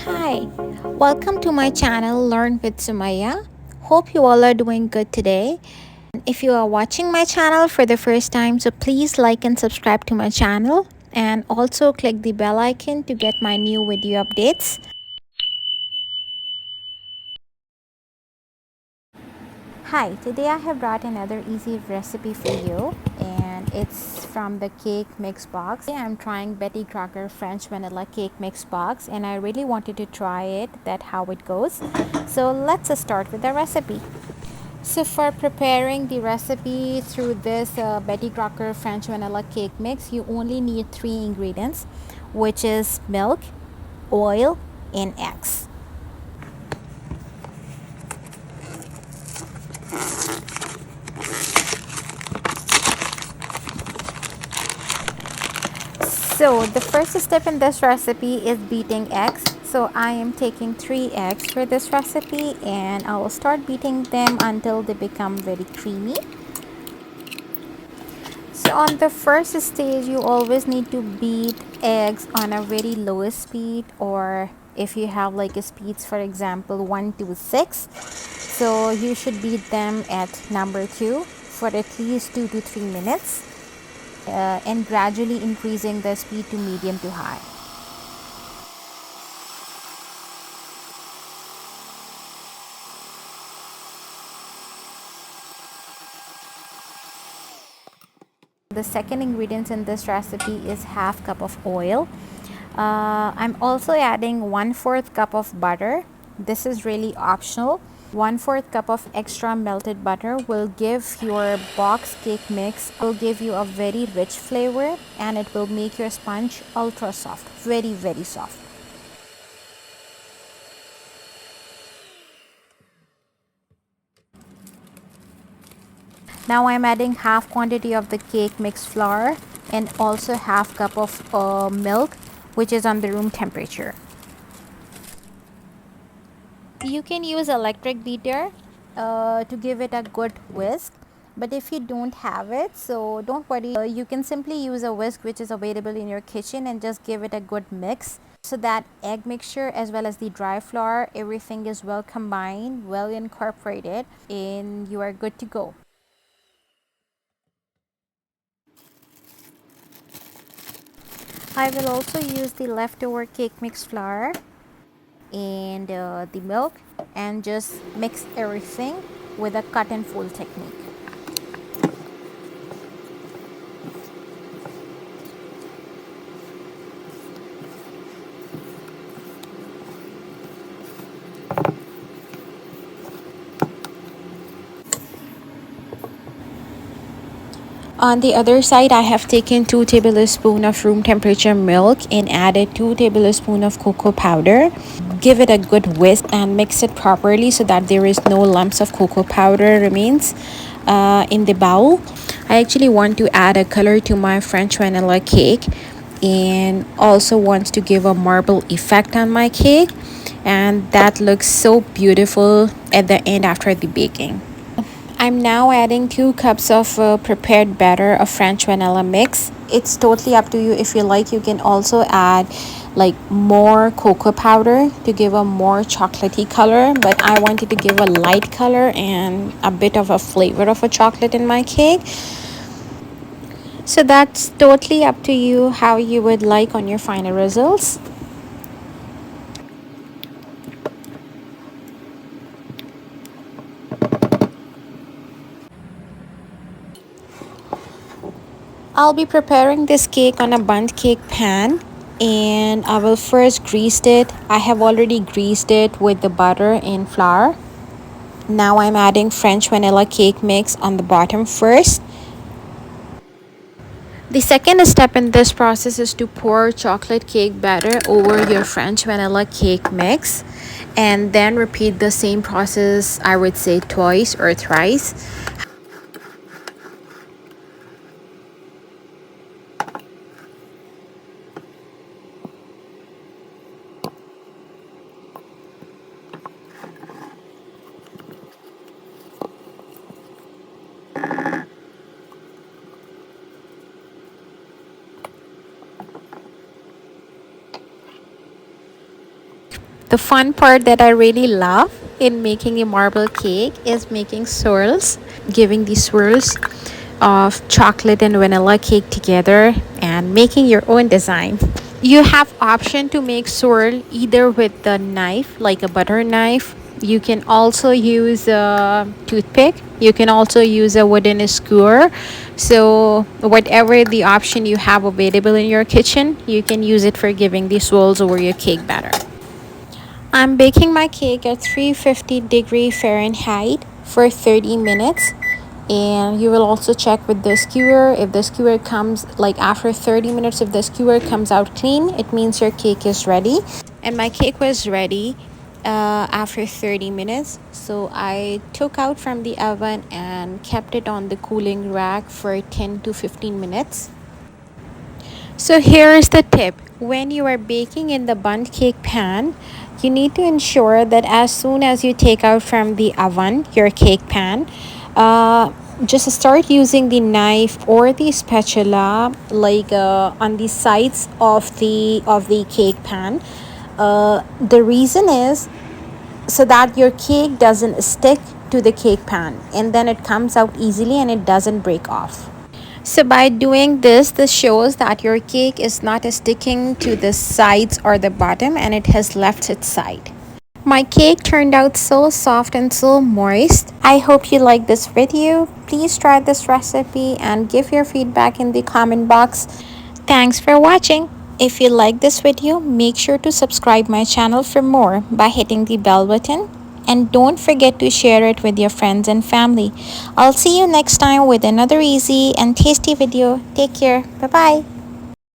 Hi, welcome to my channel Learn with Sumaya. Hope you all are doing good today. If you are watching my channel for the first time, so please like and subscribe to my channel and also click the bell icon to get my new video updates. Hi, today I have brought another easy recipe for you and it's from the cake mix box. I'm trying Betty Crocker French vanilla cake mix box and I really wanted to try it, that how it goes. So let's start with the recipe. So for preparing the recipe through this Betty Crocker French vanilla cake mix, you only need 3 ingredients, which is milk, oil and eggs. So the first step in this recipe is beating eggs. So I am taking 3 eggs for this recipe and I will start beating them until they become very creamy. So on the first stage, you always need to beat eggs on a very low speed, or if you have like a speeds, for example 1 to 6, so you should beat them at number 2 for at least 2 to 3 minutes. And gradually increasing the speed to medium to high. The second ingredient in this recipe is half cup of oil. I'm also adding 1/4 cup of butter. This is really optional. 1/4 cup of extra melted butter will give your box cake mix, will give you a very rich flavor and it will make your sponge ultra soft, very soft. Now I'm adding half quantity of the cake mix flour and also half cup of milk, which is on the room temperature. You can use electric beater to give it a good whisk, but if you don't have it, so don't worry, you can simply use a whisk which is available in your kitchen and just give it a good mix so that egg mixture as well as the dry flour, everything is well combined, well incorporated, and you are good to go. I will also use the leftover cake mix flour and the milk and just mix everything with a cut and fold technique. On the other side, I have taken 2 tablespoons of room temperature milk and added 2 tablespoons of cocoa powder. Give it a good whisk and mix it properly so that there is no lumps of cocoa powder remains in the bowl. I actually want to add a color to my French vanilla cake and also want to give a marble effect on my cake, and that looks so beautiful at the end after the baking. I'm now adding 2 cups of prepared batter of French vanilla mix. It's totally up to you. If you like, you can also add like more cocoa powder to give a more chocolatey color, but I wanted to give a light color and a bit of a flavor of a chocolate in my cake. So that's totally up to you how you would like on your final results. I'll be preparing this cake on a bundt cake pan and I will first grease it. I have already greased it with the butter and flour. Now I'm adding French vanilla cake mix on the bottom first. The second step in this process is to pour chocolate cake batter over your French vanilla cake mix and then repeat the same process, I would say twice or thrice. The fun part that I really love in making a marble cake is making swirls, giving the swirls of chocolate and vanilla cake together and making your own design. You have option to make swirl either with the knife, like a butter knife. You can also use a toothpick. You can also use a wooden skewer. So whatever the option you have available in your kitchen, you can use it for giving the swirls over your cake batter. I'm baking my cake at 350 Fahrenheit for 30 minutes. And you will also check with the skewer. If the skewer comes, like after 30 minutes, if the skewer comes out clean, it means your cake is ready. And my cake was ready after 30 minutes. So I took out from the oven and kept it on the cooling rack for 10 to 15 minutes. So here's the tip. When you are baking in the bundt cake pan, you need to ensure that as soon as you take out from the oven your cake pan, just start using the knife or the spatula like on the sides of the cake pan. The reason is so that your cake doesn't stick to the cake pan, and then it comes out easily and it doesn't break off. So by doing this shows that your cake is not sticking to the sides or the bottom and it has left its side. My cake turned out so soft and so moist. I hope you like this video. Please try this recipe and give your feedback in the comment box. Thanks for watching. If you like this video, make sure to subscribe my channel for more by hitting the bell button. And don't forget to share it with your friends and family. I'll see you next time with another easy and tasty video. Take care. Bye-bye.